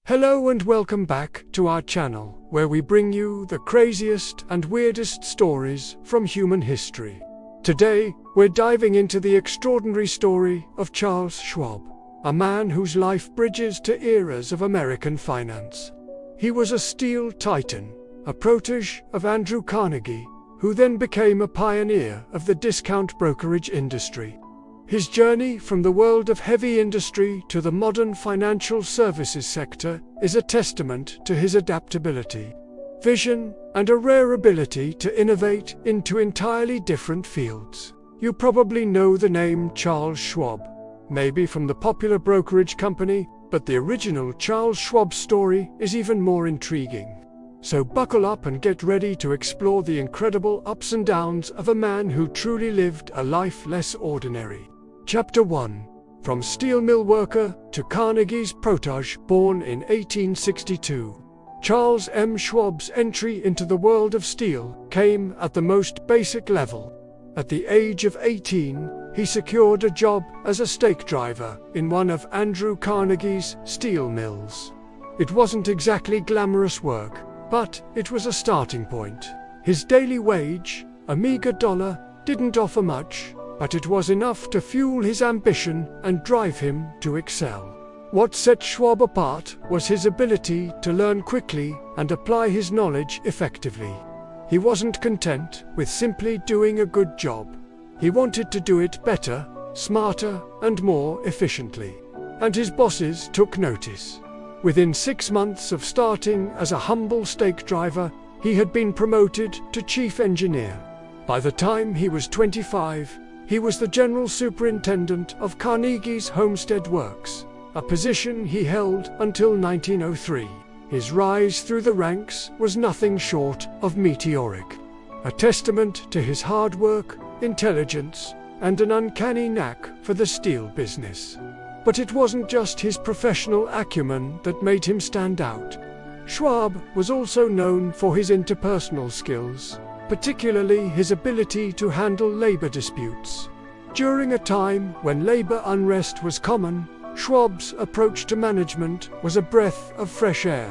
Hello and welcome back to our channel, where we bring you the craziest and weirdest stories from human history. Today, we're diving into the extraordinary story of Charles Schwab, a man whose life bridges to eras of American finance. He was a steel titan, a protege of Andrew Carnegie, who then became a pioneer of the discount brokerage industry. His journey from the world of heavy industry to the modern financial services sector is a testament to his adaptability, vision, and a rare ability to innovate into entirely different fields. You probably know the name Charles Schwab, maybe from the popular brokerage company, but the original Charles Schwab story is even more intriguing. So buckle up and get ready to explore the incredible ups and downs of a man who truly lived a life less ordinary. Chapter 1. From steel mill worker to Carnegie's protege. Born in 1862, Charles M. Schwab's entry into the world of steel came at the most basic level. At the age of 18, he secured a job as a stake driver in one of Andrew Carnegie's steel mills. It wasn't exactly glamorous work, but it was a starting point. His daily wage, a meager $1, didn't offer much, but it was enough to fuel his ambition and drive him to excel. What set Schwab apart was his ability to learn quickly and apply his knowledge effectively. He wasn't content with simply doing a good job. He wanted to do it better, smarter, and more efficiently. And his bosses took notice. Within 6 months of starting as a humble stake driver, he had been promoted to chief engineer. By the time he was 25, he was the general superintendent of Carnegie's Homestead Works, a position he held until 1903. His rise through the ranks was nothing short of meteoric, a testament to his hard work, intelligence, and an uncanny knack for the steel business. But it wasn't just his professional acumen that made him stand out. Schwab was also known for his interpersonal skills, particularly his ability to handle labor disputes. During a time when labor unrest was common, Schwab's approach to management was a breath of fresh air.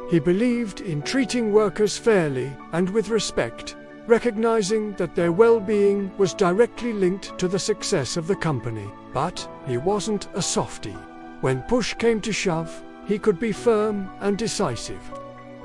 He believed in treating workers fairly and with respect, recognizing that their well-being was directly linked to the success of the company. But he wasn't a softie. When push came to shove, he could be firm and decisive.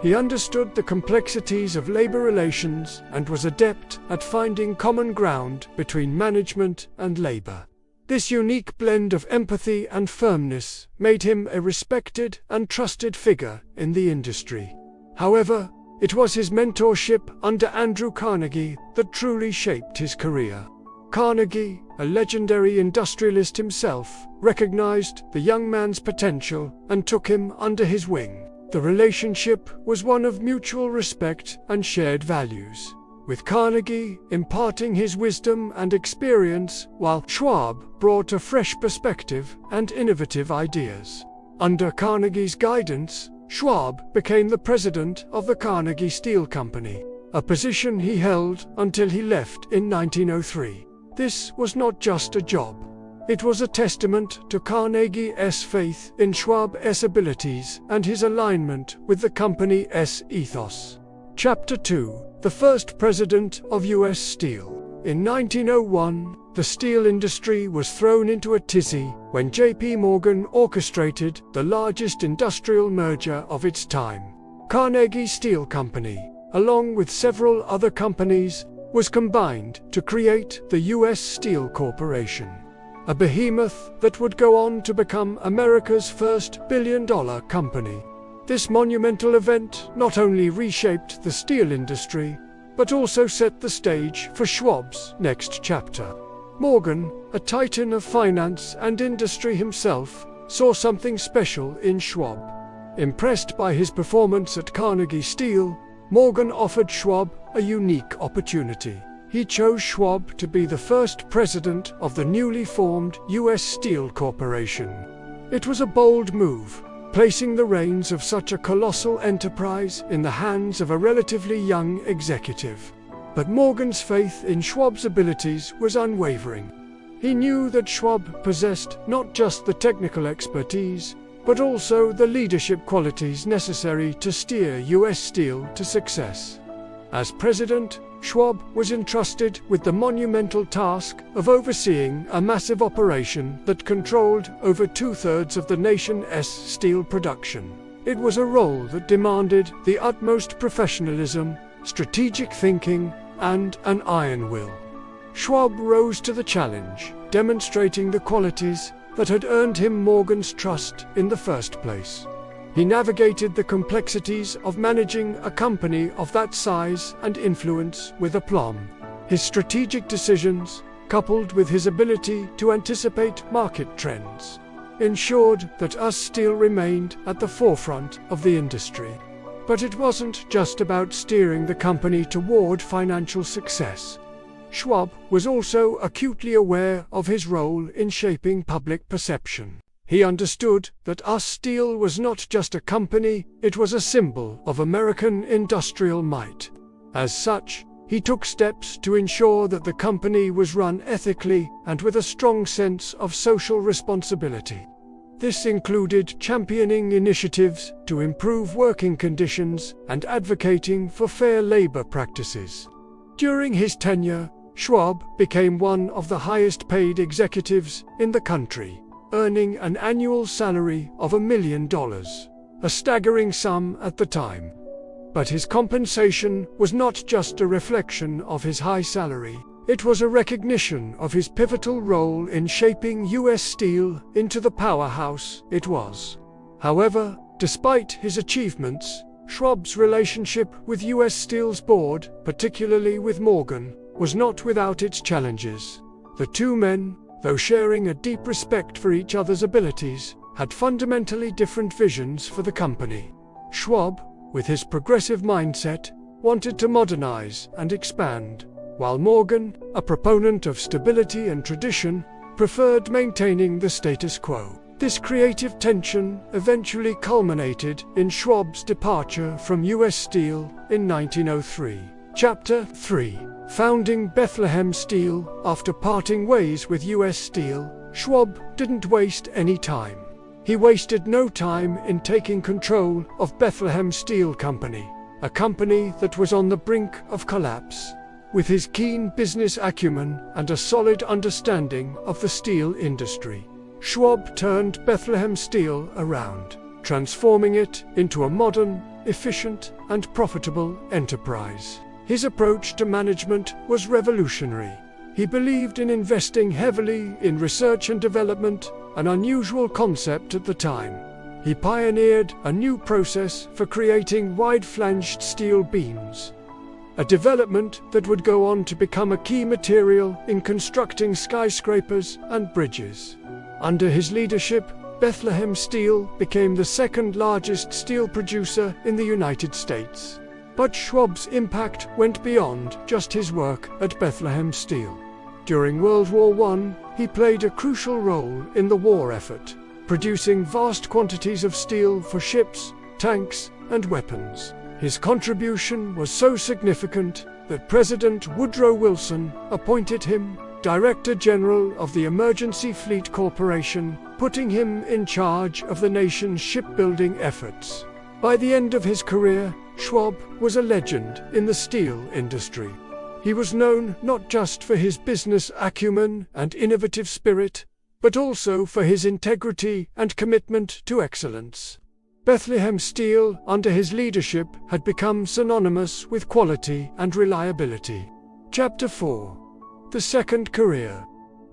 He understood the complexities of labor relations and was adept at finding common ground between management and labor. This unique blend of empathy and firmness made him a respected and trusted figure in the industry. However, it was his mentorship under Andrew Carnegie that truly shaped his career. Carnegie, a legendary industrialist himself, recognized the young man's potential and took him under his wing. The relationship was one of mutual respect and shared values, with Carnegie imparting his wisdom and experience while Schwab brought a fresh perspective and innovative ideas. Under Carnegie's guidance, Schwab became the president of the Carnegie Steel Company, a position he held until he left in 1903. This was not just a job. It was a testament to Carnegie's faith in Schwab's abilities and his alignment with the company's ethos. Chapter 2. The first president of U.S. Steel. In 1901, the steel industry was thrown into a tizzy when J.P. Morgan orchestrated the largest industrial merger of its time. Carnegie Steel Company, along with several other companies, was combined to create the U.S. Steel Corporation, a behemoth that would go on to become America's first billion-dollar company. This monumental event not only reshaped the steel industry, but also set the stage for Schwab's next chapter. Morgan, a titan of finance and industry himself, saw something special in Schwab. Impressed by his performance at Carnegie Steel, Morgan offered Schwab a unique opportunity. He chose Schwab to be the first president of the newly formed U.S. Steel Corporation. It was a bold move, placing the reins of such a colossal enterprise in the hands of a relatively young executive. But Morgan's faith in Schwab's abilities was unwavering. He knew that Schwab possessed not just the technical expertise, but also the leadership qualities necessary to steer U.S. Steel to success. As president, Schwab was entrusted with the monumental task of overseeing a massive operation that controlled over 2/3 of the nation's steel production. It was a role that demanded the utmost professionalism, strategic thinking, and an iron will. Schwab rose to the challenge, demonstrating the qualities that had earned him Morgan's trust in the first place. He navigated the complexities of managing a company of that size and influence with aplomb. His strategic decisions, coupled with his ability to anticipate market trends, ensured that US Steel remained at the forefront of the industry. But it wasn't just about steering the company toward financial success. Schwab was also acutely aware of his role in shaping public perception. He understood that US Steel was not just a company, it was a symbol of American industrial might. As such, he took steps to ensure that the company was run ethically and with a strong sense of social responsibility. This included championing initiatives to improve working conditions and advocating for fair labor practices. During his tenure, Schwab became one of the highest-paid executives in the country, earning an annual salary of $1 million, a staggering sum at the time. But his compensation was not just a reflection of his high salary, it was a recognition of his pivotal role in shaping U.S. Steel into the powerhouse it was. However, despite his achievements, Schwab's relationship with U.S. Steel's board, particularly with Morgan, was not without its challenges. The two men, though sharing a deep respect for each other's abilities, had fundamentally different visions for the company. Schwab, with his progressive mindset, wanted to modernize and expand, while Morgan, a proponent of stability and tradition, preferred maintaining the status quo. This creative tension eventually culminated in Schwab's departure from U.S. Steel in 1903. Chapter 3. Founding Bethlehem Steel. After parting ways with U.S. Steel, Schwab didn't waste any time. He wasted no time in taking control of Bethlehem Steel Company, a company that was on the brink of collapse. With his keen business acumen and a solid understanding of the steel industry, Schwab turned Bethlehem Steel around, transforming it into a modern, efficient, and profitable enterprise. His approach to management was revolutionary. He believed in investing heavily in research and development, an unusual concept at the time. He pioneered a new process for creating wide-flanged steel beams, a development that would go on to become a key material in constructing skyscrapers and bridges. Under his leadership, Bethlehem Steel became the second-largest steel producer in the United States. But Schwab's impact went beyond just his work at Bethlehem Steel. During World War I, he played a crucial role in the war effort, producing vast quantities of steel for ships, tanks, and weapons. His contribution was so significant that President Woodrow Wilson appointed him Director General of the Emergency Fleet Corporation, putting him in charge of the nation's shipbuilding efforts. By the end of his career, Schwab was a legend in the steel industry. He was known not just for his business acumen and innovative spirit, but also for his integrity and commitment to excellence. Bethlehem Steel, under his leadership, had become synonymous with quality and reliability. Chapter 4. The Second Career.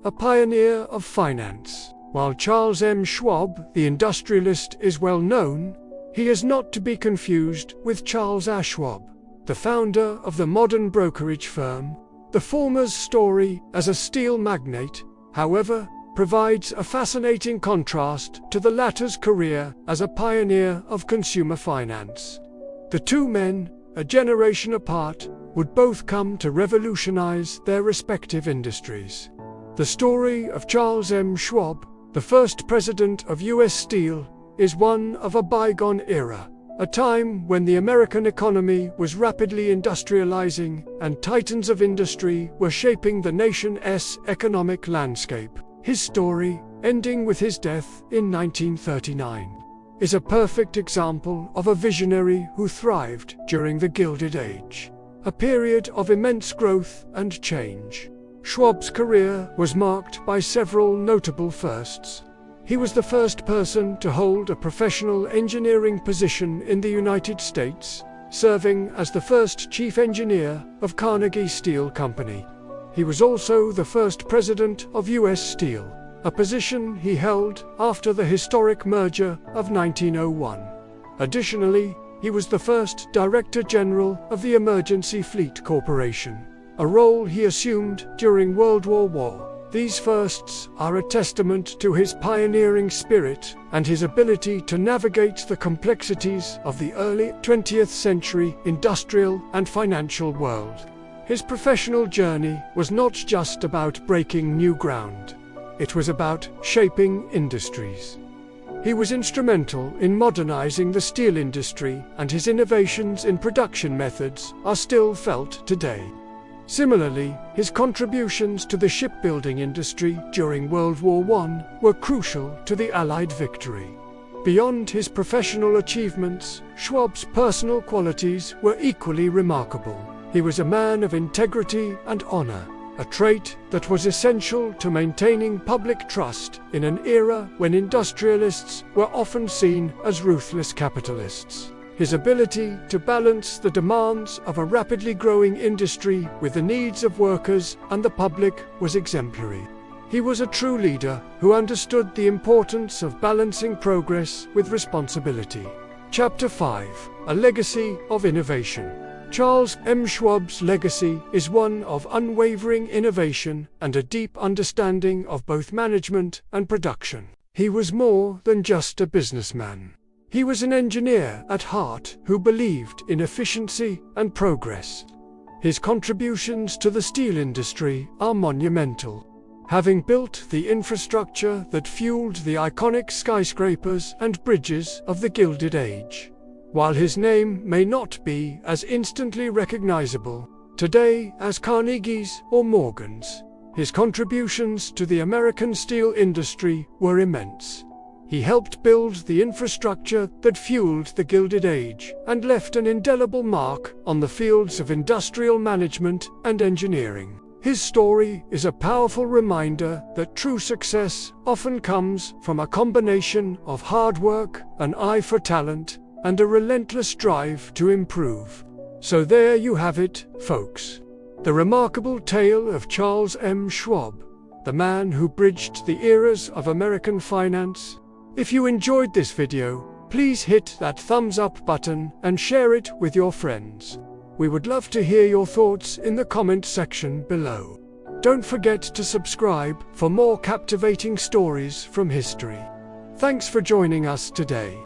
A pioneer of finance. While Charles M. Schwab, the industrialist, is well known, he is not to be confused with Charles A. Schwab, the founder of the modern brokerage firm. The former's story as a steel magnate, however, provides a fascinating contrast to the latter's career as a pioneer of consumer finance. The two men, a generation apart, would both come to revolutionize their respective industries. The story of Charles M. Schwab, the first president of U.S. Steel, is one of a bygone era, a time when the American economy was rapidly industrializing and titans of industry were shaping the nation's economic landscape. His story, ending with his death in 1939, is a perfect example of a visionary who thrived during the Gilded Age, a period of immense growth and change. Schwab's career was marked by several notable firsts. He was the first person to hold a professional engineering position in the United States, serving as the first chief engineer of Carnegie Steel Company. He was also the first president of U.S. Steel, a position he held after the historic merger of 1901. Additionally, he was the first Director General of the Emergency Fleet Corporation, a role he assumed during World War I. These firsts are a testament to his pioneering spirit and his ability to navigate the complexities of the early 20th century industrial and financial world. His professional journey was not just about breaking new ground. It was about shaping industries. He was instrumental in modernizing the steel industry, and his innovations in production methods are still felt today. Similarly, his contributions to the shipbuilding industry during World War I were crucial to the Allied victory. Beyond his professional achievements, Schwab's personal qualities were equally remarkable. He was a man of integrity and honor, a trait that was essential to maintaining public trust in an era when industrialists were often seen as ruthless capitalists. His ability to balance the demands of a rapidly growing industry with the needs of workers and the public was exemplary. He was a true leader who understood the importance of balancing progress with responsibility. Chapter 5: A Legacy of Innovation. Charles M. Schwab's legacy is one of unwavering innovation and a deep understanding of both management and production. He was more than just a businessman. He was an engineer at heart who believed in efficiency and progress. His contributions to the steel industry are monumental, having built the infrastructure that fueled the iconic skyscrapers and bridges of the Gilded Age. While his name may not be as instantly recognizable today as Carnegie's or Morgan's, his contributions to the American steel industry were immense. He helped build the infrastructure that fueled the Gilded Age and left an indelible mark on the fields of industrial management and engineering. His story is a powerful reminder that true success often comes from a combination of hard work, an eye for talent, and a relentless drive to improve. So there you have it, folks. The remarkable tale of Charles M. Schwab, the man who bridged the eras of American finance. If you enjoyed this video, please hit that thumbs up button and share it with your friends. We would love to hear your thoughts in the comment section below. Don't forget to subscribe for more captivating stories from history. Thanks for joining us today.